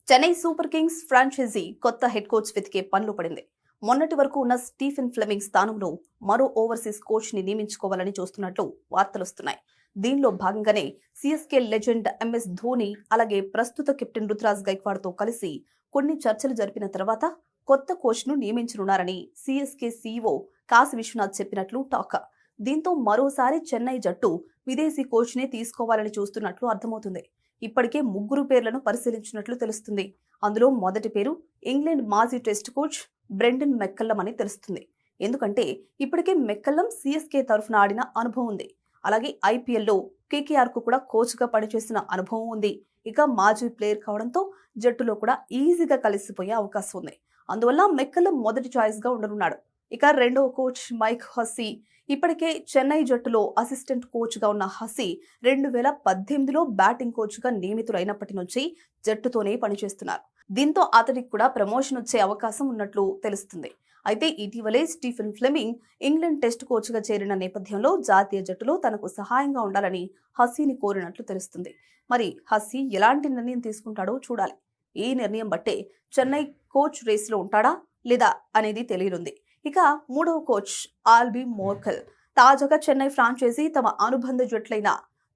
Chennai super Kings franchise కొత్త head coach వెతికే పనిలో పడింది. మొన్నటి వరకు ఉన్న స్టీఫెన్ ఫ్లెమింగ్ స్థానంలో మరో ఓవర్సీస్ కోచ్ ని నియమించుకోవాలని చూస్తున్నట్లు వార్తలొస్తున్నాయి. దీనిలో భాగంగానే సిఎస్కే లెజెండ్ ఎంఎస్ ధోని అలాగే ప్రస్తుత కెప్టెన్ రుతురాజ్ గైక్వాడ్ తో కలిసి కొన్ని చర్చలు జరిపిన తర్వాత కొత్త కోచ్ ను నియమించనున్నారని సిఎస్కే సీఈఓ కాశీ విశ్వనాథ్ చెప్పినట్లు టాక్. దీంతో మరోసారి చెన్నై జట్టు విదేశీ కోచ్ ని తీసుకోవాలని చూస్తున్నట్లు అర్థమవుతుంది. ఇప్పటికే ముగ్గురు పేర్లను పరిశీలించినట్లు తెలుస్తుంది. అందులో మొదటి పేరు ఇంగ్లాండ్ మాజీ టెస్ట్ కోచ్ బ్రెండన్ మెక్కల్లం అని తెలుస్తుంది. ఎందుకంటే ఇప్పటికే మెక్కల్లం సిఎస్కే తరఫున ఆడిన అనుభవం ఉంది. అలాగే ఐపీఎల్లో కేకేఆర్ కు కూడా కోచ్ గా పనిచేసిన అనుభవం ఉంది. ఇక మాజీ ప్లేయర్ కావడంతో జట్టులో కూడా ఈజీగా కలిసిపోయే అవకాశం ఉంది. అందువల్ల మెక్కల్లం మొదటి చాయిస్ గా ఉండనున్నాడు. ఇక రెండవ కోచ్ మైక్ హస్సీ. ఇప్పటికే చెన్నై జట్టులో అసిస్టెంట్ కోచ్ గా ఉన్న హస్సీ 2018లో బ్యాటింగ్ కోచ్ గా నియమితులైనప్పటి నుంచి జట్టుతోనే పనిచేస్తున్నారు. దీంతో అతడికి కూడా ప్రమోషన్ వచ్చే అవకాశం ఉన్నట్లు తెలుస్తుంది. అయితే ఇటీవలే Stephen Fleming England test coach గా చేరిన నేపథ్యంలో జాతీయ జట్టులో తనకు సహాయంగా ఉండాలని హస్సీని కోరినట్లు తెలుస్తుంది. మరి హస్సీ ఎలాంటి నిర్ణయం తీసుకుంటాడో చూడాలి. ఈ నిర్ణయం బట్టే చెన్నై కోచ్ రేసులో ఉంటాడా లేదా అనేది తెలియనుంది. ఇక మూడవ కోచ్ ఆల్బీ మోర్కెల్. తాజాగా చెన్నై ఫ్రాంచైజీ తమ అనుబంధ జట్లైన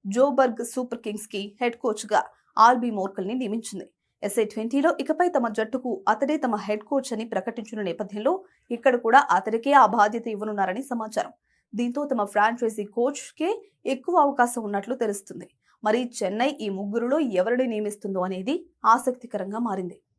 జోబర్గ్ సూపర్ కింగ్స్ కి హెడ్ కోచ్ గా ఆల్బీ మోర్కెల్ ని నియమించింది. SA20లో ఇకపై తమ జట్టుకు అతడే తమ హెడ్ కోచ్ అని ప్రకటించిన నేపథ్యంలో ఇక్కడ కూడా అతడికే ఆ బాధ్యత ఇవ్వనున్నారని సమాచారం. దీంతో తమ ఫ్రాంచైజీ కోచ్ కే ఎక్కువ అవకాశం ఉన్నట్లు తెలుస్తుంది. మరి చెన్నై ఈ ముగ్గురులో ఎవరిని నియమిస్తుందో అనేది ఆసక్తికరంగా మారింది.